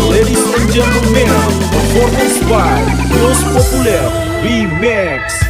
Ladies and gentlemen, performance by Most Populer Remix.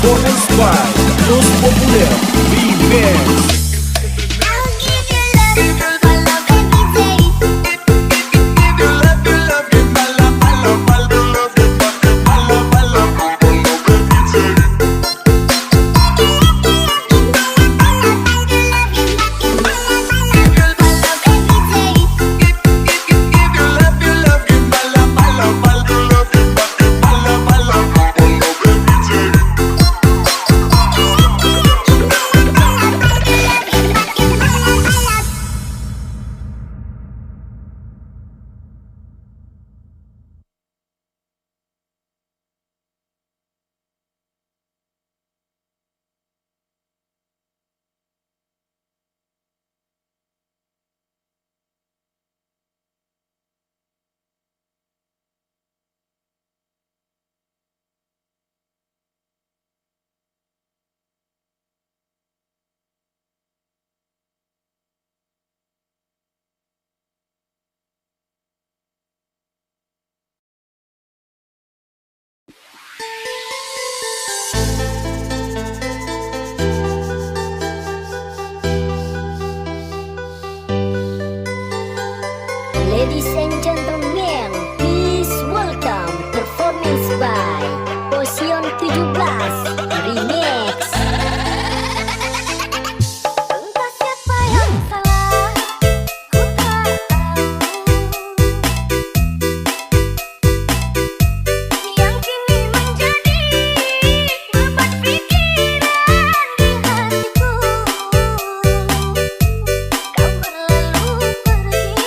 performance by Los Populer Remix. Ladies and gentlemen, please welcome performance by Posion 17 Remix. Entah siapa yang salah, ku tak tahu. Yang kini menjadi beban pikiran di hatiku. Kau berlalu pergi.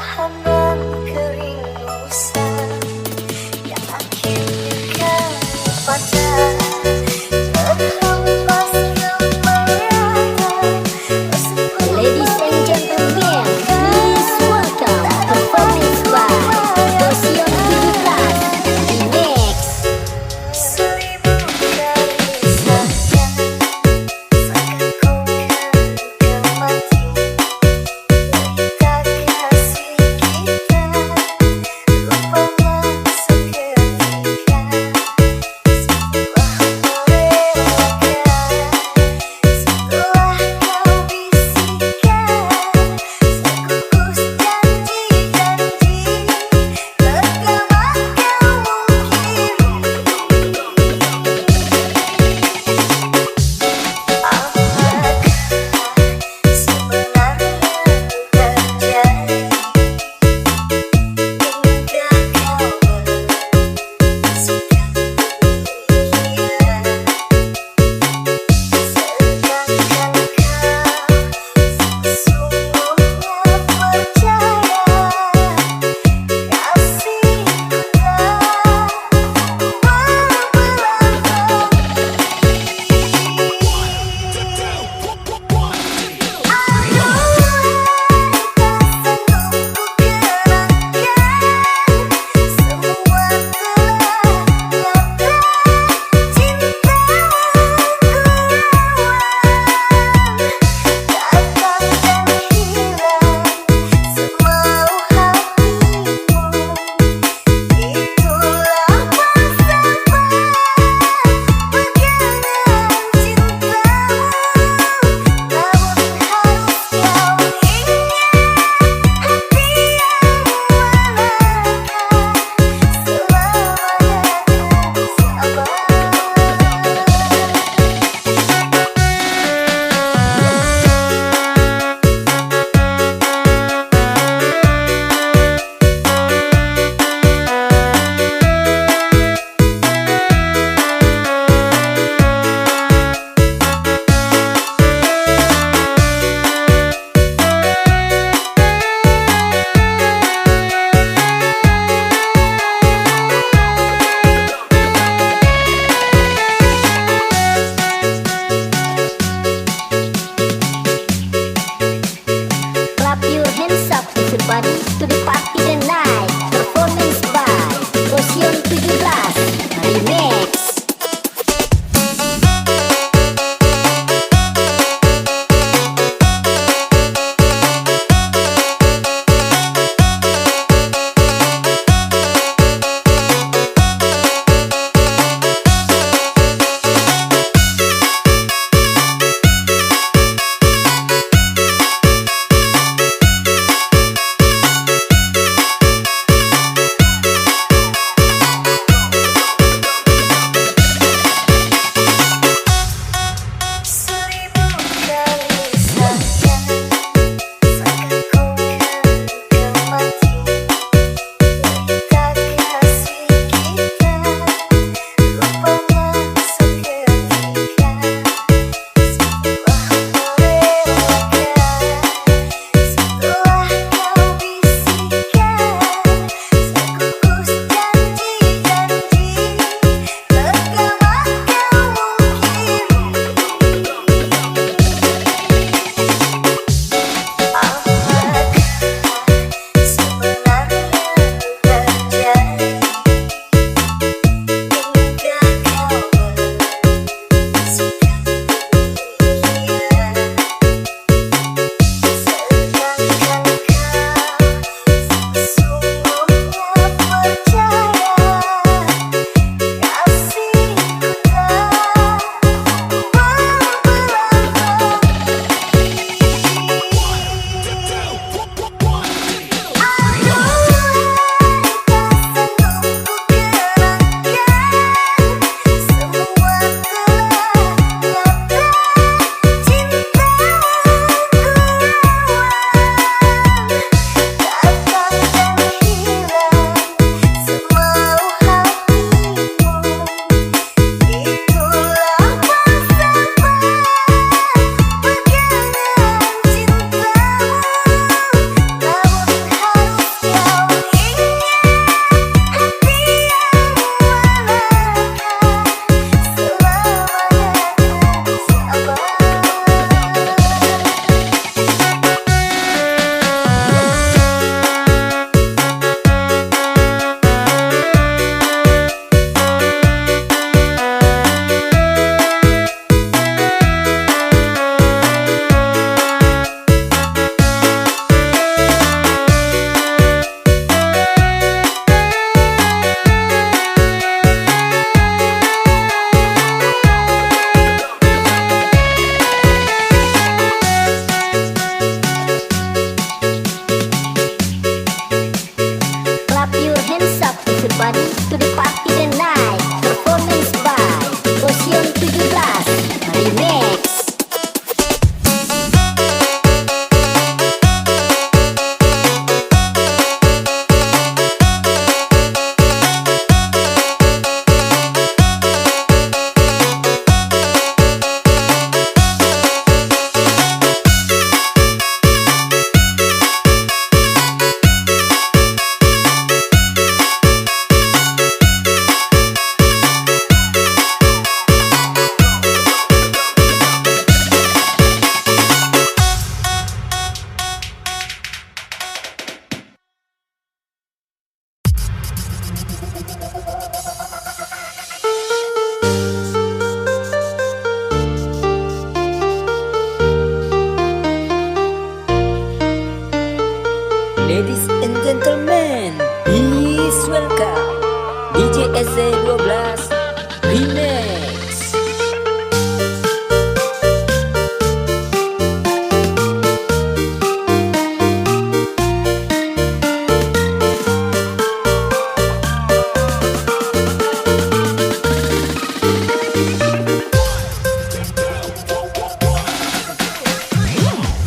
tahanan kerindusan yang akhirnya kan pada terhempas kemarauan. Ladies and gentlemen, please welcome performance by Dosion 17 Remix. Seribu kali sayang, seakan kau kan mati. Kita kasih kita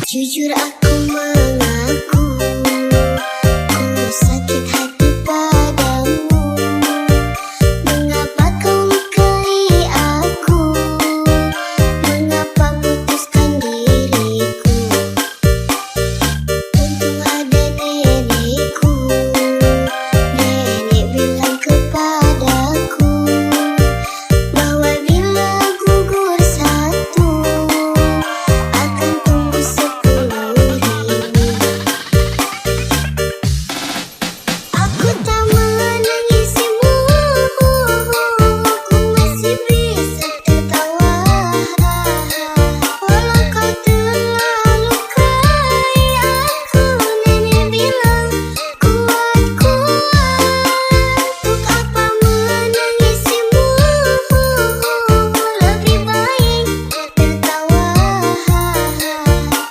Jujur aku mengaku, ku sakit hati padamu. Mengapa kau lukai aku? Mengapa putuskan diriku? Untung ada nenekku, nenek bilang kepadaku bahwa bila gugur satu akan tumbuh 10.000. Aku tak menangisimu, ku masih bisa tertawa. Walau kau telah lukai aku, nenek bilang kuat kuat. Untuk apa menangisimu? Lebih baik tertawa.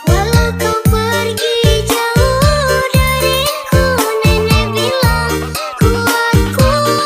Walau kau pergi jauh dariku, nenek bilang kuat kuat.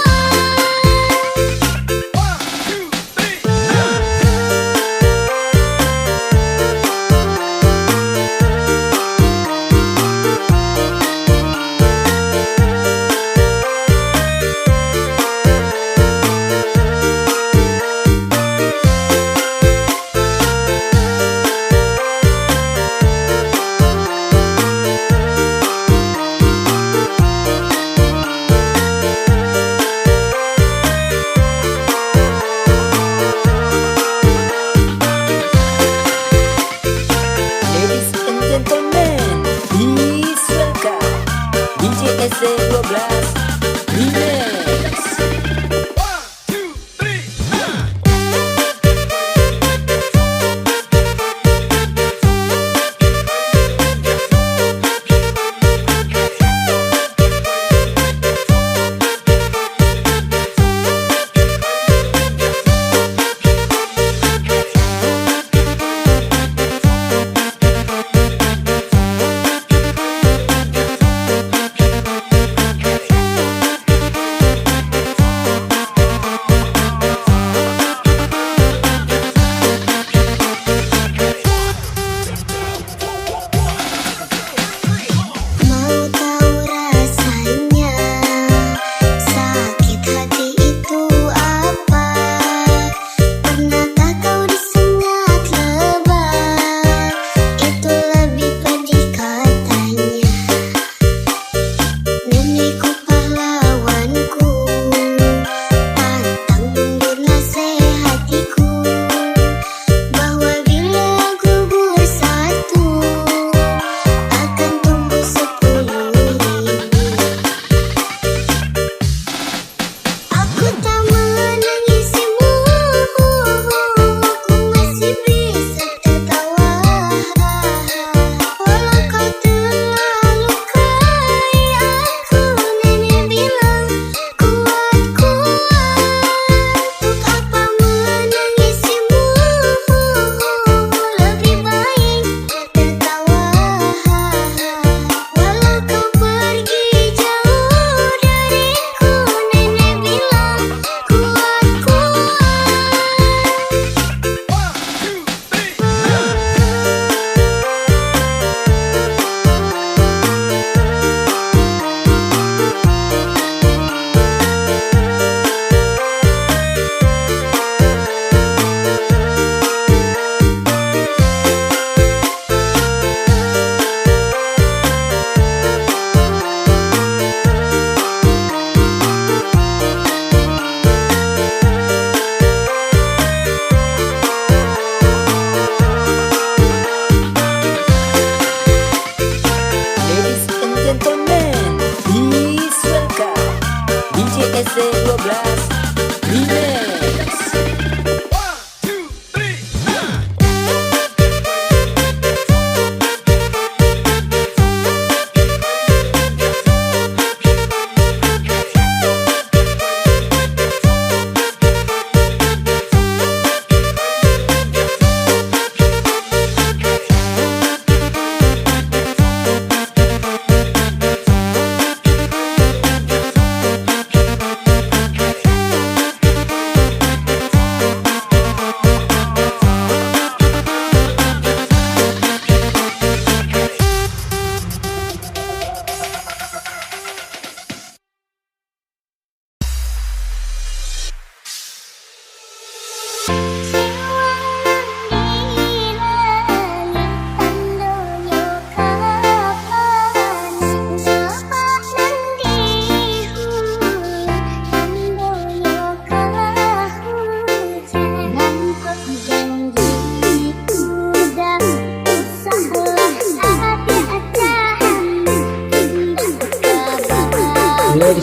Ladies and gentlemen, please welcome DJ SC12 Remix.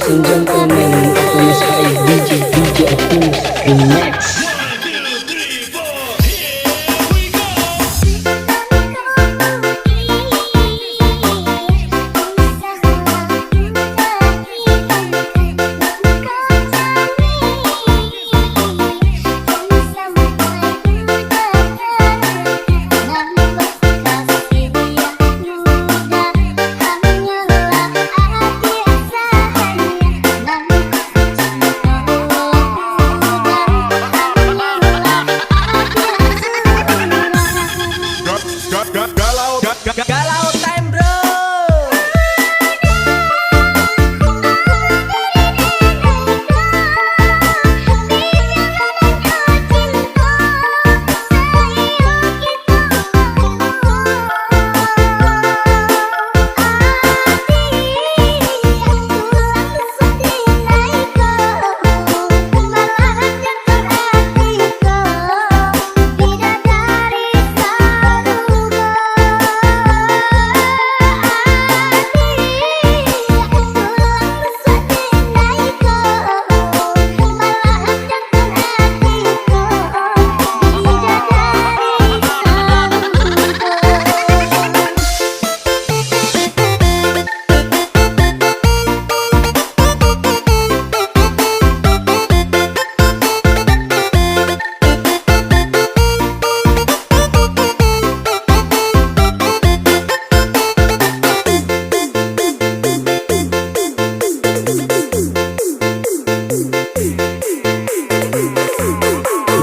and gentlemen, aku Mas DJ Opus Remix. Galau time bro.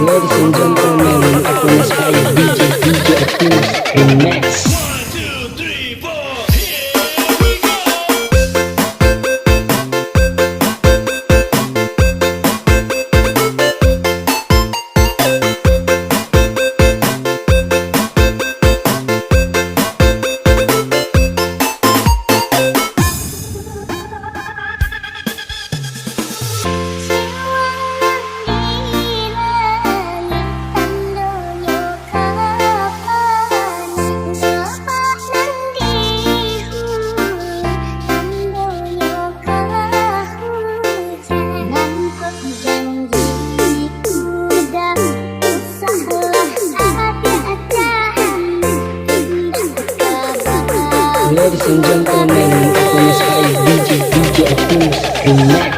Ladies and gentlemen, aku Mas DJ Opus Remix. Ladies and gentlemen, aku Mas DJ Opus Remix.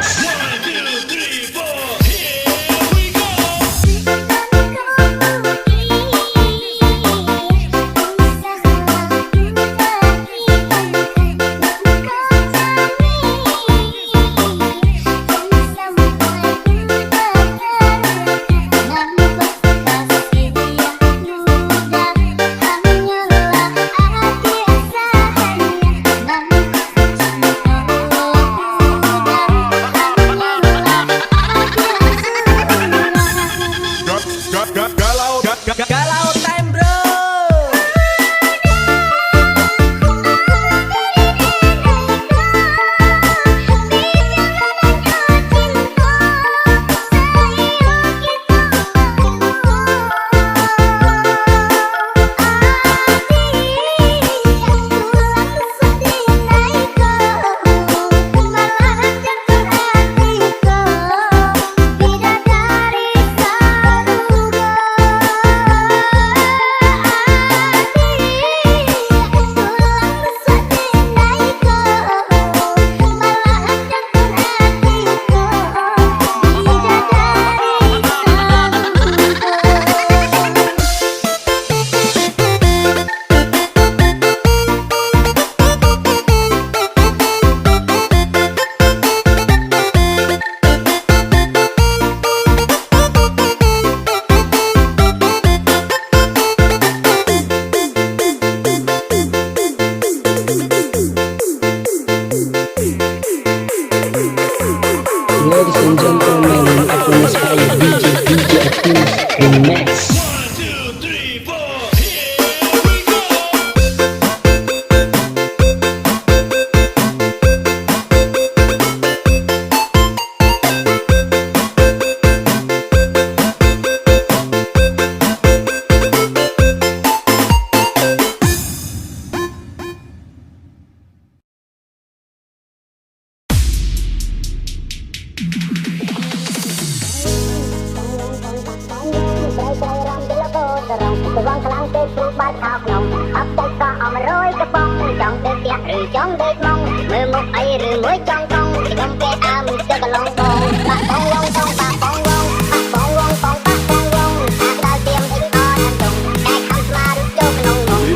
ចង់ដូចមកមើលមុខអីឬមួយចង់កង់ខ្ញុំគេអើមទៅកន្លងបងបាក់បងវងបងបាក់បងវងបាក់បងវងបងបាក់បងវងអាដើរទៀមទៅអត់តុងតែខំស្មារតីចូលក្នុងនង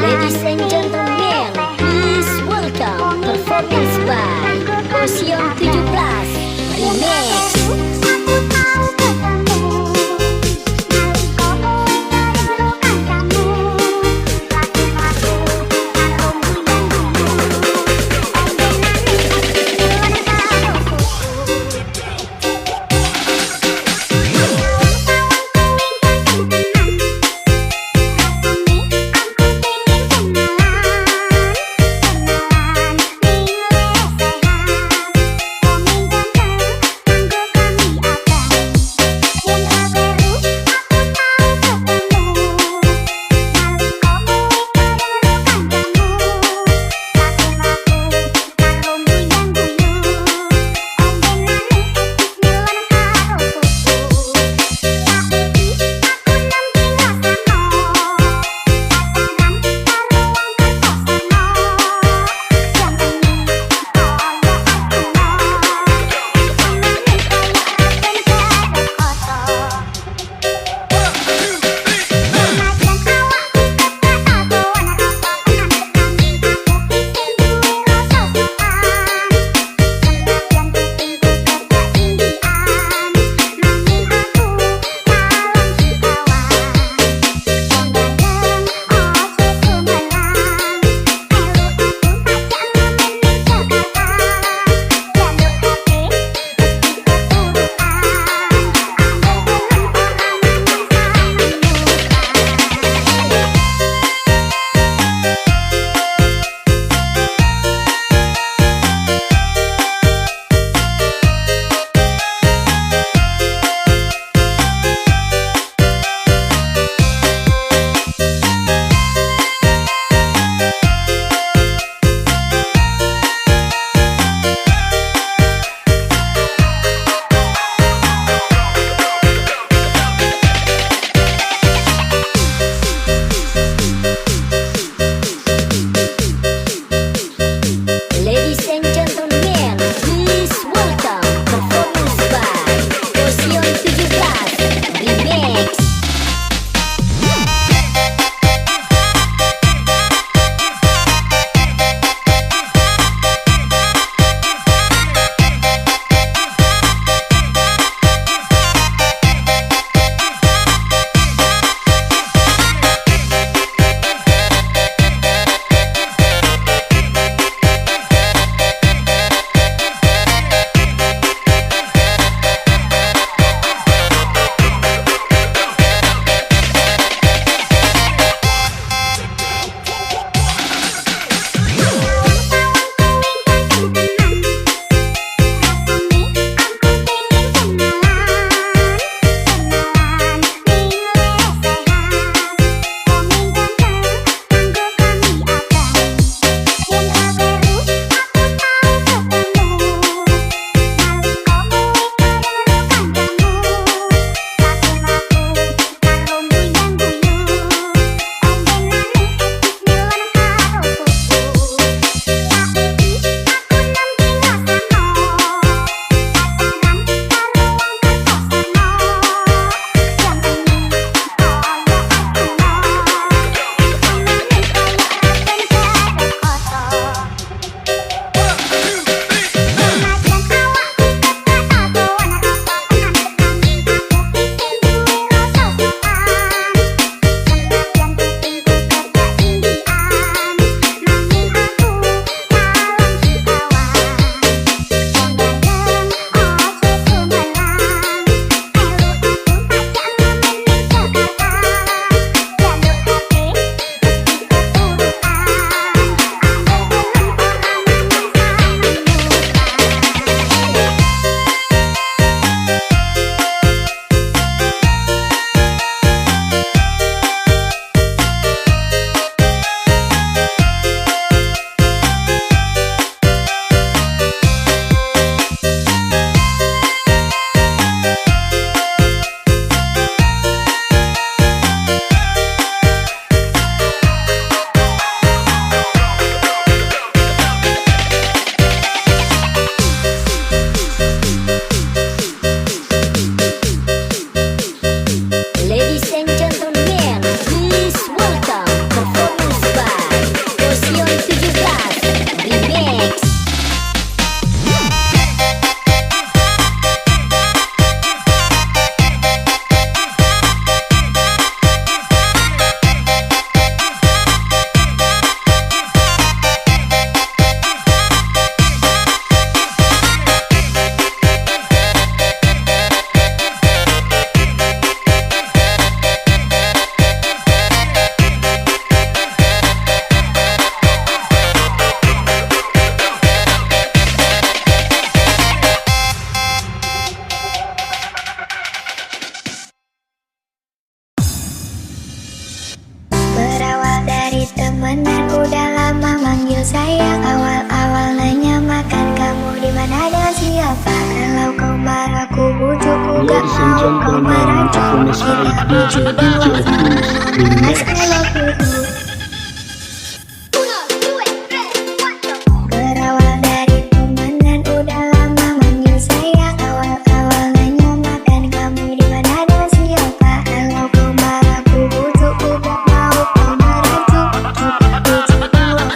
Ladies and gentlemen, please welcome performance by Ocean Video Plus. 「temenan udah lama manggil sayang. Awal-awal nanya makan kamu di mana dan siapa. Kalau kau marah ku bujuk ku gak mau kau marah cuma kita bujuk doang. Mas I love you too. Berawal dari temenan udah lama manggil sayang. Awal-awal nanya makan kamu di mana dan siapa. Kalau kau marah ku bujuk ku gak mau kau marah cuma bujuk doang.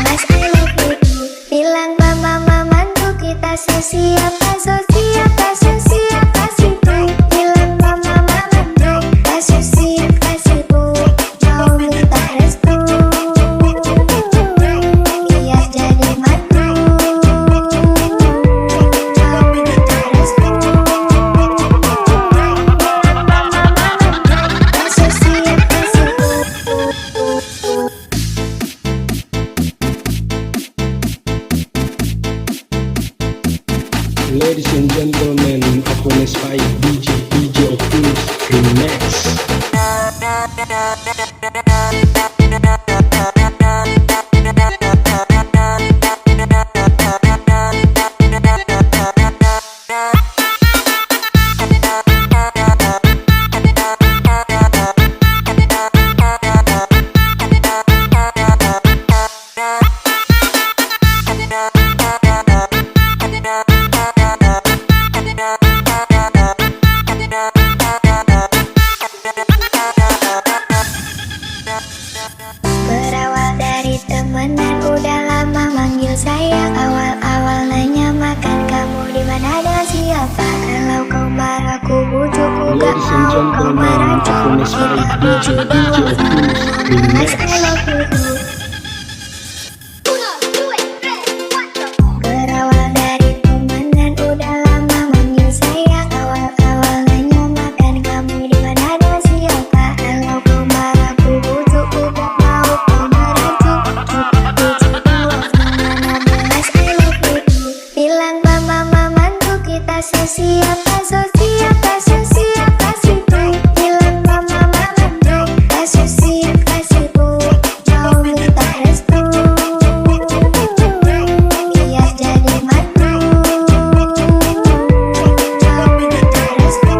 Mas I love you too. Bilang mama mantu kita siap siap kasih tuh. Bilang mama mantu kasih siap kasih tuh. Mau minta restu biar jadi mantu. Mau minta restu kasih siap kasih tuh. Ladies and gentlemen, Apones 5 DJ Optimus Remix. Berawal dari temenan udah lama manggil sayang. Awal-awal nanya makan kamu di mana dan siapa. Kalau kau marah ku bujuk ku gak Ladies and mau kau marah gentlemen, cuma Apones kita 5 bujuk DJ doang. Optimus Mas Remix. I love you too. Berawal dari temenan udah lama manggil sayang. Awal-awal nanya makan kamu di mana dan siapa. Kalau kau marah ku bujuk ku gak mau kau marah cuma bujuk doang. Mas I love you too. Bilang mama mantu kita siap kasih tuh. Bilang mama mantu kasih siap kasih tuh. Mau minta restu biar jadi mantu. Mau minta restu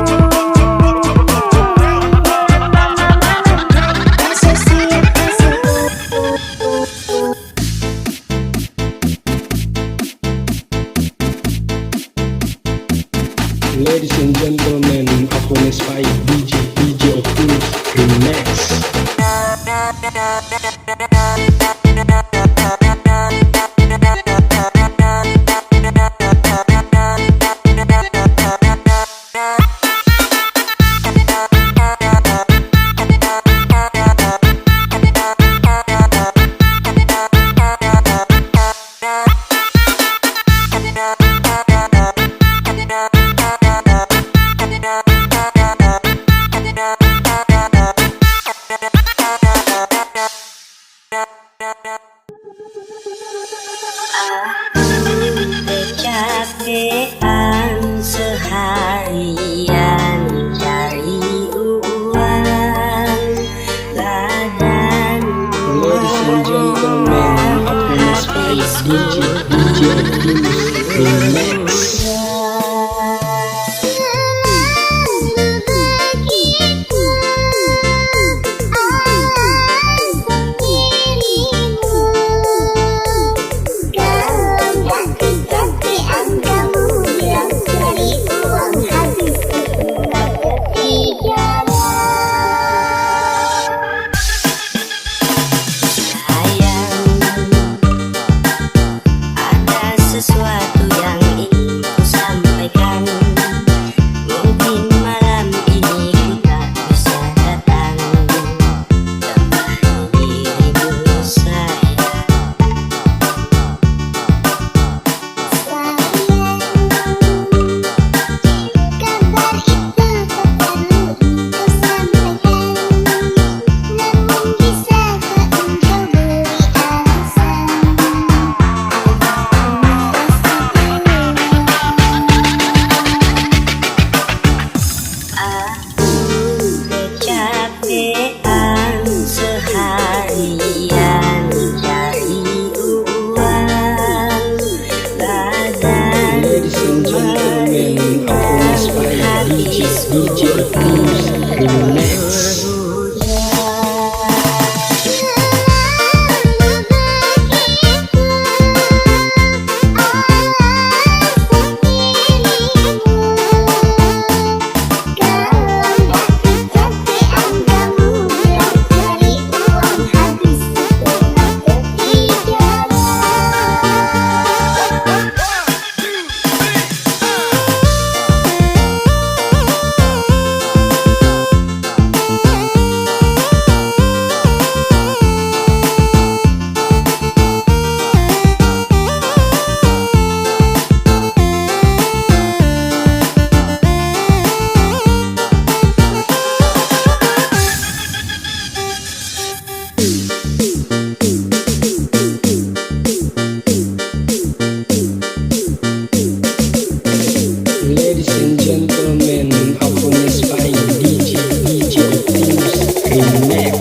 kasih siap kasih tuh. Ladies and gentlemen, Apones 5 DJ Optimus Remix. Kecapean seharian cari uang, badan Ladies and gentlemen, Apones 5 DJ Optimus Remix. Sesuatu yang ingin ku sampaikan, mungkin malam ini ku tak bisa datang tempat dirimu sayang. Kabar itu tak perlu engkau sampaikan, namun bisakah engkau beri alasan. Aku kecapean seharian Optimus Remix. Ladies and gentlemen, aku inspiring DJ Optimus Remix.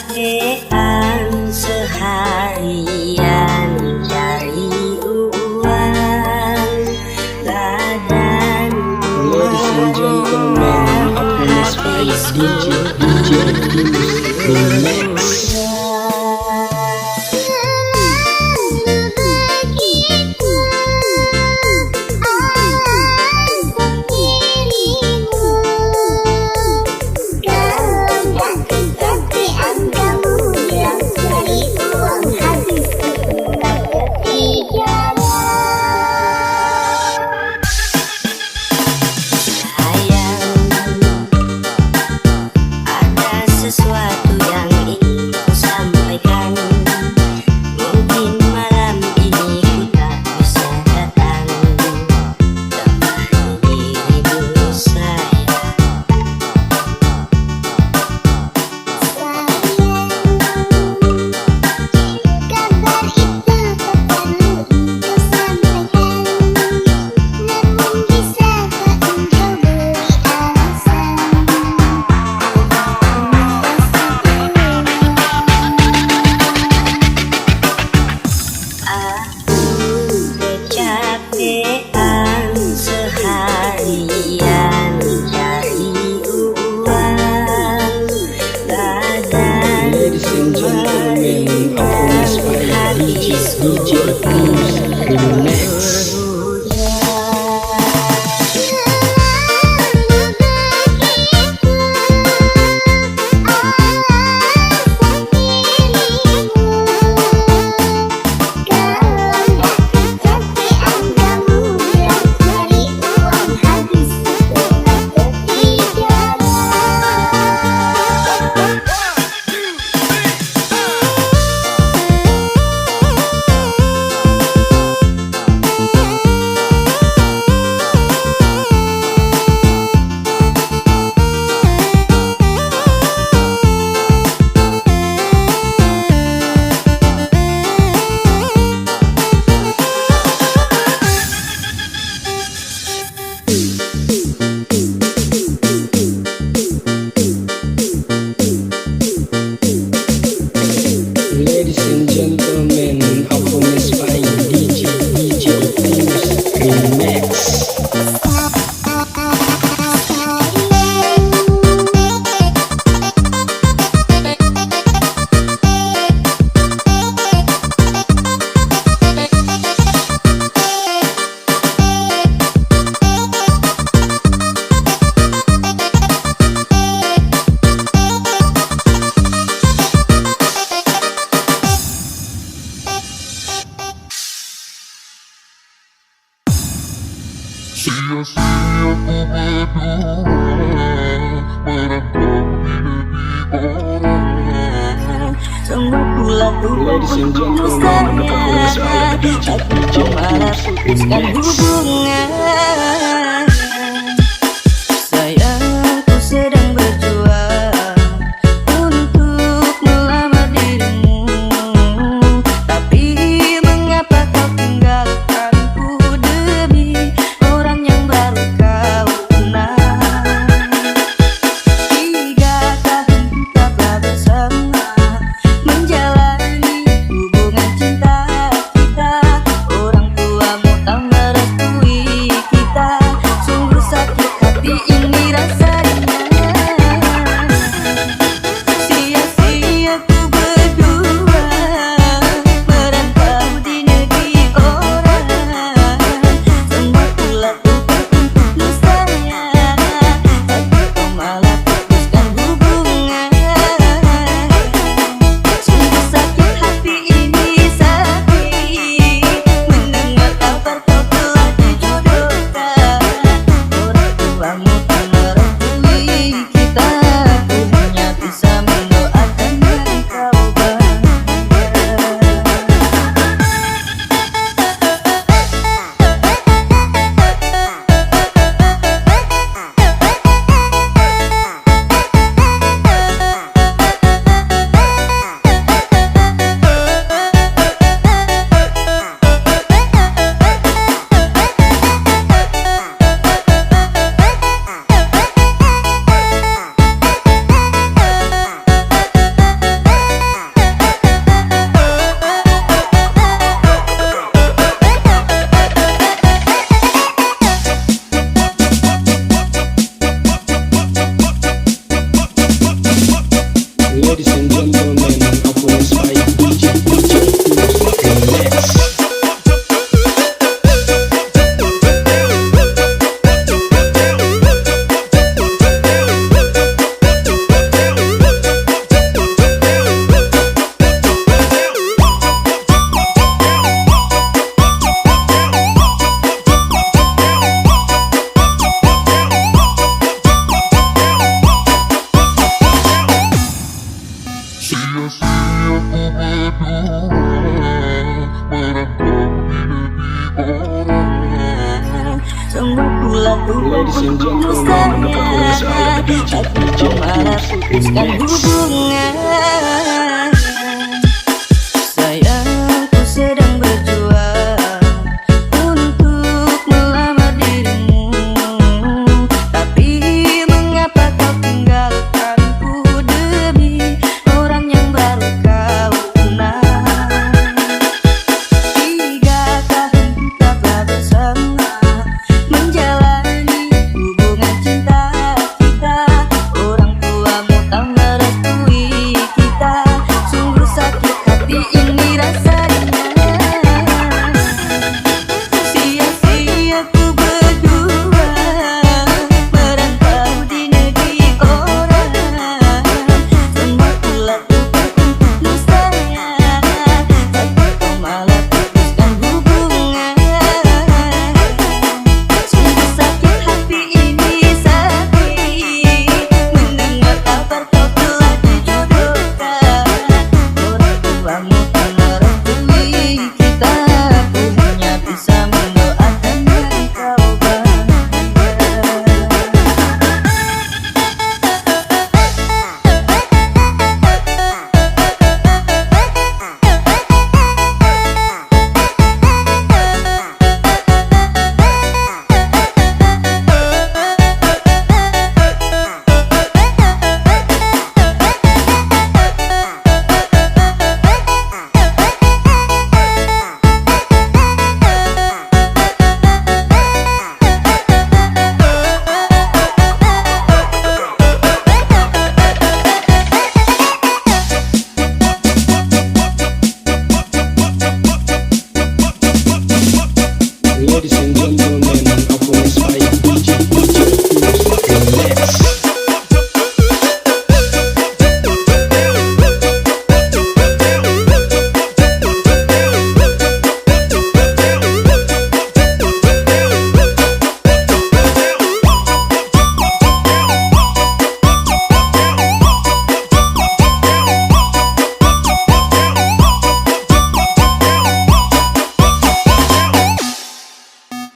Kecapean seharian cari uang, badanku Ladies and gentlemen, aku inspiring DJ Optimus Remix. Ada sesuatu yang ingin ku sampaikan. Mungkin malam ini ku tak bisa datang. Temani dirimu sayang. Kabar itu tak perlu engkau sampaikan, namun bisakah engkau beri alasan? Aku kecapean seharian cari uang, Ladies and gentlemen, aku inspiring DJ Optimus Remix. Ladies and gentlemen, aku inspiring DJ Optimus Remix. Sia-sia ku berdua merendam di detik orang. Ladies and gentlemen, aku inspiring DJ Optimus Remix. Sayang, aku sedang berjuang Ladies and gentlemen, the performance by DJ Tapi kau malah putuskan hubungan.